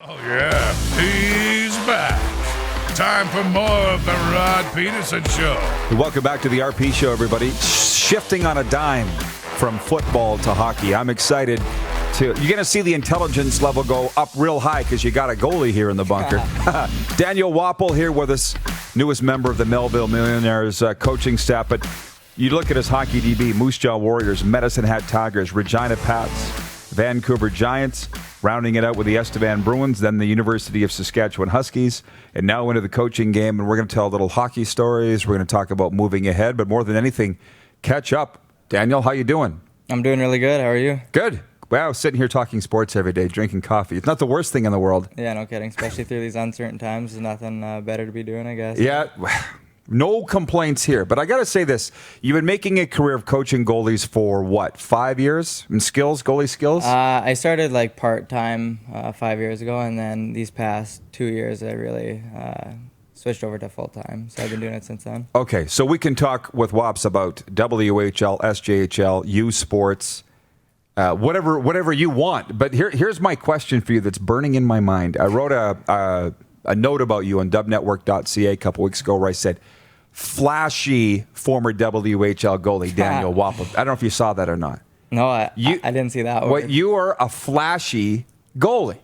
Oh, yeah, he's back. Time for more of the Rod Pedersen Show. Welcome back to the RP Show, everybody. Shifting on a dime from football to hockey. I'm excited you're going to see the intelligence level go up real high because you got a goalie here in the bunker. Daniel Wapple here with us, newest member of the Melville Millionaires coaching staff. But you look at his hockey DB, Moose Jaw Warriors, Medicine Hat Tigers, Regina Pats, Vancouver Giants, rounding it out with the Estevan Bruins, then the University of Saskatchewan Huskies, and now into the coaching game. And we're going to tell little hockey stories. We're going to talk about moving ahead, but more than anything, catch up. Daniel, how you doing? I'm doing really good. How are you? Good. Wow, sitting here talking sports every day, drinking coffee. It's not the worst thing in the world. Yeah, no kidding. Especially through these uncertain times, there's nothing better to be doing, I guess. Yeah, no complaints here. But I got to say this. You've been making a career of coaching goalies for, what, 5 years in skills, goalie skills? I started like part-time 5 years ago, and then these past 2 years I really switched over to full-time. So I've been doing it since then. Okay, so we can talk with Wops about WHL, SJHL, U Sports, whatever you want. But here's my question for you that's burning in my mind. I wrote a note about you on dubnetwork.ca a couple weeks ago where I said, flashy former WHL goalie Daniel Wapple. I don't know if you saw that or not. No, I didn't see that word. You are a flashy goalie.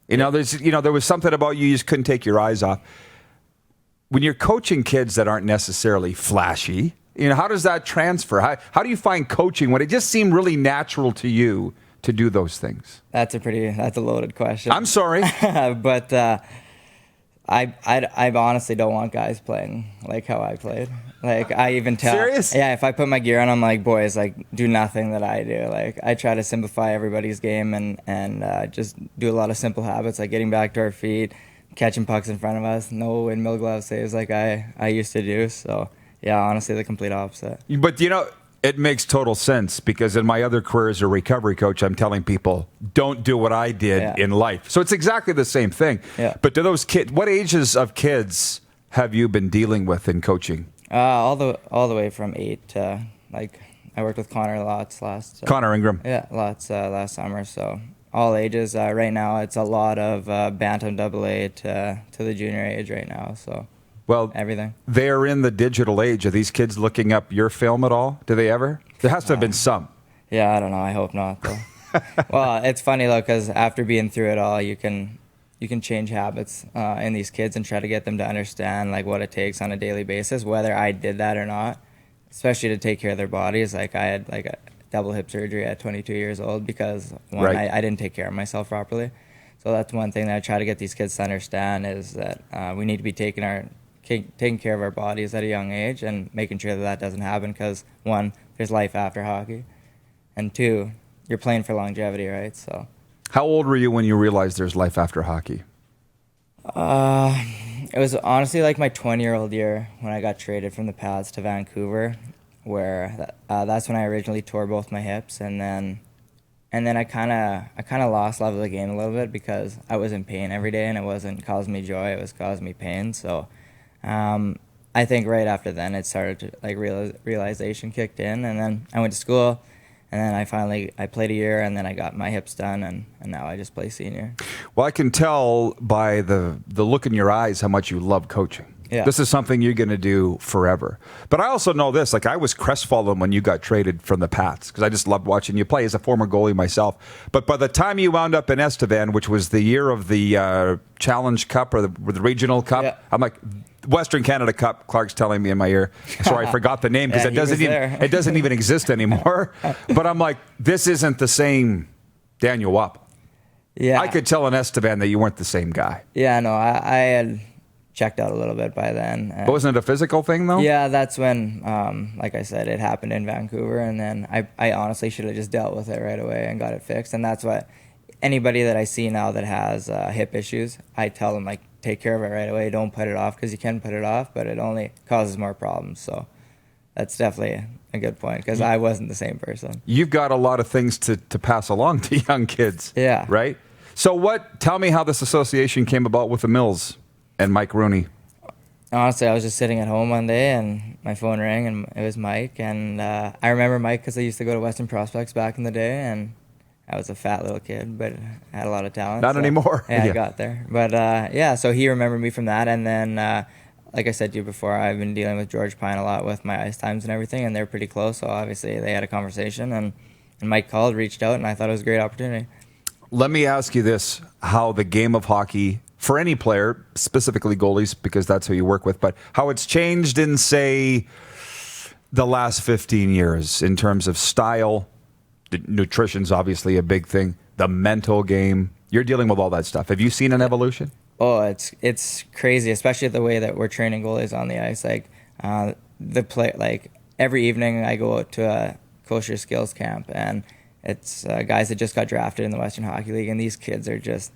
There was something about you just couldn't take your eyes off. When you're coaching kids that aren't necessarily flashy, how does that transfer? How do you find coaching when it just seemed really natural to you to do those things? That's a loaded question. I'm sorry. But I honestly don't want guys playing like how I played. Like, I even tell. Serious? Yeah, if I put my gear on, I'm like, boys, like, do nothing that I do. Like, I try to simplify everybody's game and just do a lot of simple habits, like getting back to our feet, catching pucks in front of us, no windmill glove saves like I used to do. So, yeah, honestly, the complete opposite. But, it makes total sense because in my other career as a recovery coach, I'm telling people, don't do what I did in life. So it's exactly the same thing. Yeah. But do those kids, what ages of kids have you been dealing with in coaching? All the way from 8 to, like, I worked with Connor lots Connor Ingram. Yeah, lots last summer. So all ages. Right now, it's a lot of Bantam AA to the junior age right now. So. Well, everything. They are in the digital age. Are these kids looking up your film at all? Do they ever? There has to have been some. Yeah, I don't know. I hope not, though. Well, it's funny, though, because after being through it all, you can change habits in these kids and try to get them to understand like what it takes on a daily basis, whether I did that or not, especially to take care of their bodies. Like, I had like a double hip surgery at 22 years old because I didn't take care of myself properly. So that's one thing that I try to get these kids to understand is that we need to be taking care of our bodies at a young age and making sure that doesn't happen because, one, there's life after hockey, and two, you're playing for longevity, right? So, how old were you when you realized there's life after hockey? It was honestly like my 20-year-old year when I got traded from the Pats to Vancouver, where that's when I originally tore both my hips, and then I kind of lost love of the game a little bit because I was in pain every day and it wasn't causing me joy, it was causing me pain. So I think right after then it started to like realization kicked in, and then I went to school, and then I played a year, and then I got my hips done, and now I just play senior. Well, I can tell by the look in your eyes how much you love coaching. Yeah. This is something you're going to do forever. But I also know this, like I was crestfallen when you got traded from the Pats because I just loved watching you play as a former goalie myself. But by the time you wound up in Estevan, which was the year of the Challenge Cup or the regional cup, yeah. I'm like, Western Canada Cup, Clark's telling me in my ear. Sorry, I forgot the name because it doesn't even exist anymore. But I'm like, this isn't the same Daniel Wapple. Yeah. I could tell in Estevan that you weren't the same guy. Yeah, no, I had checked out a little bit by then. But wasn't it a physical thing, though? Yeah, that's when, like I said, it happened in Vancouver, and then I honestly should have just dealt with it right away and got it fixed. And that's what anybody that I see now that has hip issues, I tell them, like, take care of it right away. Don't put it off, because you can put it off, but it only causes more problems. So that's definitely a good point, because I wasn't the same person. You've got a lot of things to pass along to young kids. Yeah. Right? So tell me how this association came about with the Mills and Mike Rooney. Honestly, I was just sitting at home one day and my phone rang and it was Mike. And I remember Mike because I used to go to Western Prospects back in the day. And I was a fat little kid, but had a lot of talent. Not anymore. Yeah, Yeah. I got there. But yeah, so he remembered me from that. And then, like I said to you before, I've been dealing with George Pine a lot with my ice times and everything, and they're pretty close. So obviously they had a conversation, and Mike called, reached out, and I thought it was a great opportunity. Let me ask you this, how the game of hockey, for any player, specifically goalies, because that's who you work with, but how it's changed in, say, the last 15 years in terms of style. Nutrition's obviously a big thing. The mental game. You're dealing with all that stuff. Have you seen an evolution? Oh, it's crazy, especially the way that we're training goalies on the ice. Like like every evening I go out to a kosher skills camp, and it's guys that just got drafted in the Western Hockey League, and these kids are just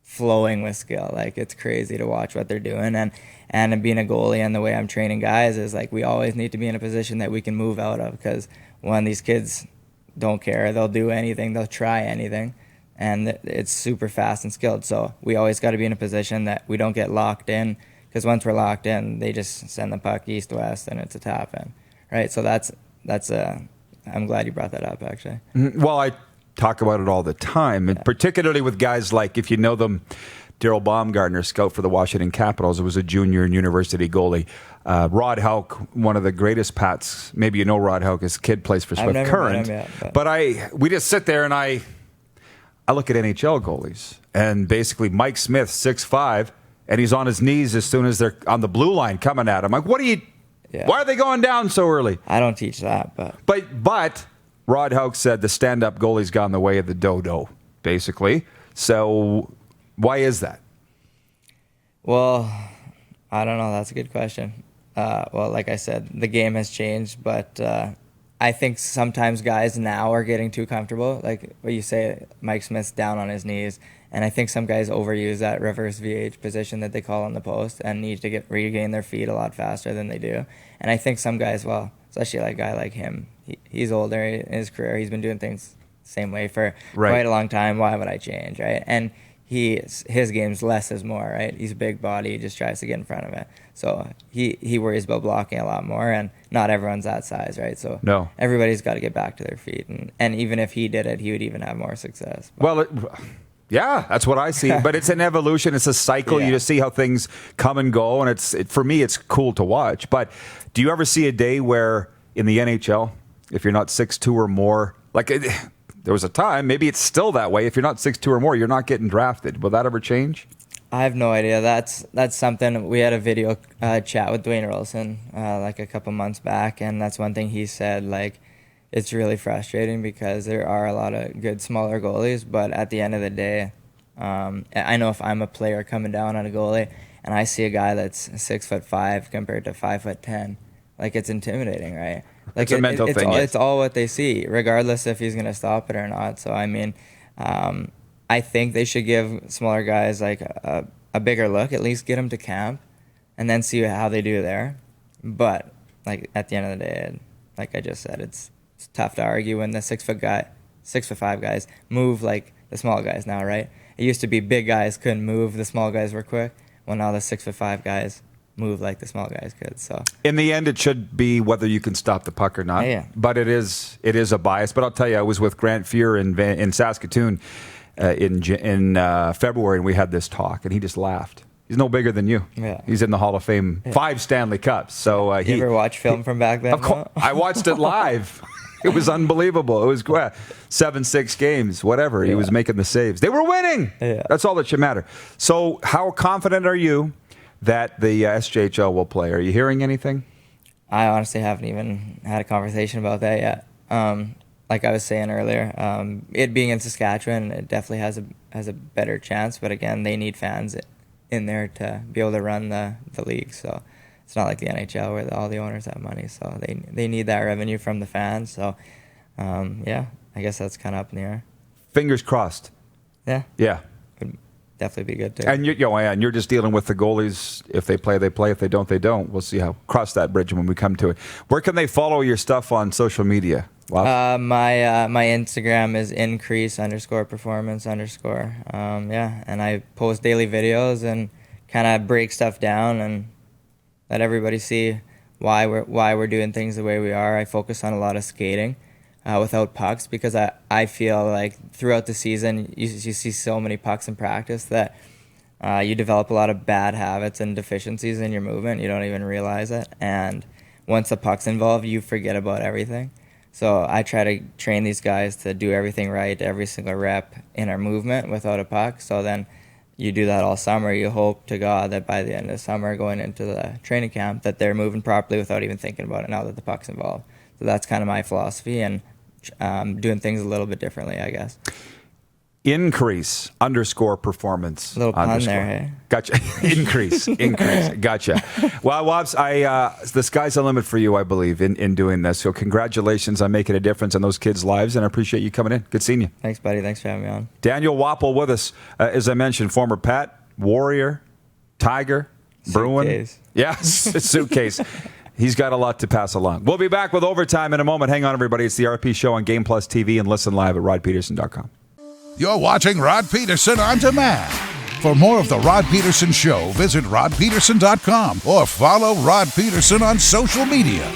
flowing with skill. Like, it's crazy to watch what they're doing. And being a goalie and the way I'm training guys is like, we always need to be in a position that we can move out of, because when these kids don't care, they'll do anything, they'll try anything, and it's super fast and skilled. So we always got to be in a position that we don't get locked in, because once we're locked in, they just send the puck east-west and it's a tap in, right? So that's I'm glad you brought that up, actually. Well, I talk about it all the time, and particularly with guys like, if you know them, Daryl Baumgartner, scout for the Washington Capitals, who was a junior and university goalie. Rod Hauk, one of the greatest Pats. Maybe you know Rod Hauk. His kid plays for Swift Current. But we just sit there and I look at NHL goalies, and basically Mike Smith, 6'5", and he's on his knees as soon as they're on the blue line coming at him. Like, why are they going down so early? I don't teach that, But Rod Hauk said the stand-up goalie's gone the way of the dodo, basically. So why is that? Well, I don't know. That's a good question. Well, like I said, the game has changed, but I think sometimes guys now are getting too comfortable. Like what you say, Mike Smith's down on his knees, and I think some guys overuse that reverse VH position that they call on the post and need to regain their feet a lot faster than they do. And I think some guys, well, especially like a guy like him, he's older in his career. He's been doing things the same way for quite a long time. Why would I change, right? And his game's less is more, right? He's a big body. He just tries to get in front of it. So he worries about blocking a lot more, and not everyone's that size, right? So everybody's got to get back to their feet. And even if he did it, he would even have more success. Well, yeah, that's what I see. But it's an evolution. It's a cycle. You just see how things come and go. And for me, it's cool to watch. But do you ever see a day where in the NHL, if you're not 6'2" or more, there was a time, maybe it's still that way. If you're not 6'2" or more, you're not getting drafted. Will that ever change? I have no idea. That's something. We had a video chat with Dwayne Rolson like a couple months back, and that's one thing he said. Like, it's really frustrating because there are a lot of good smaller goalies, but at the end of the day, I know if I'm a player coming down on a goalie and I see a guy that's 6'5" compared to 5'10", like, it's intimidating, right? Like, it's a mental thing. It's all what they see, regardless if he's going to stop it or not. So, I mean, I think they should give smaller guys like a bigger look, at least get them to camp, and then see how they do there. But like at the end of the day, like I just said, it's tough to argue when the 6'5" guys move like the small guys now, right? It used to be big guys couldn't move, the small guys were quick. Well, now the 6'5" guys move like the small guys could. So in the end, it should be whether you can stop the puck or not. Yeah. But it is a bias. But I'll tell you, I was with Grant Fuhr in Saskatoon in February, and we had this talk, and he just laughed. He's no bigger than you. Yeah. He's in the Hall of Fame, 5 Stanley Cups. So you ever watch film from back then? Of course, I watched it live. It was unbelievable. It was 7-6 games, whatever. He was making the saves. They were winning. Yeah. That's all that should matter. So how confident are you that the SJHL will play? Are you hearing anything? I honestly haven't even had a conversation about that yet. Like I was saying earlier, it being in Saskatchewan, it definitely has a better chance. But again, they need fans in there to be able to run the league. So it's not like the NHL where all the owners have money. So they need that revenue from the fans. So yeah, I guess that's kind of up in the air. Fingers crossed. Yeah. Yeah. Would definitely be good too. And you're just dealing with the goalies. If they play, they play. If they don't, they don't. We'll see how cross that bridge when we come to it. Where can they follow your stuff on social media? My Instagram is increase_performance_. Yeah, and I post daily videos and kind of break stuff down and let everybody see why we're doing things the way we are. I focus on a lot of skating. without pucks, because I feel like throughout the season you see so many pucks in practice that you develop a lot of bad habits and deficiencies in your movement. You don't even realize it. And once the puck's involved, you forget about everything. So I try to train these guys to do everything right, every single rep in our movement without a puck. So then you do that all summer. You hope to God that by the end of summer, going into the training camp, that they're moving properly without even thinking about it now that the puck's involved. So that's kind of my philosophy, and doing things a little bit differently, I guess. Increase _ performance. A little pun _ there, hey? Gotcha. Increase. Gotcha. Well, Wobbs, the sky's the limit for you, I believe, in doing this. So congratulations on making a difference in those kids' lives, and I appreciate you coming in. Good seeing you. Thanks, buddy. Thanks for having me on. Daniel Wapple with us. As I mentioned, former Pat, Warrior, Tiger, Bruin. Suitcase. Yes, suitcase. He's got a lot to pass along. We'll be back with Overtime in a moment. Hang on, everybody. It's the RP Show on Game Plus TV, and listen live at rodpedersen.com. You're watching Rod Pedersen On Demand. For more of The Rod Pedersen Show, visit rodpedersen.com or follow Rod Pedersen on social media.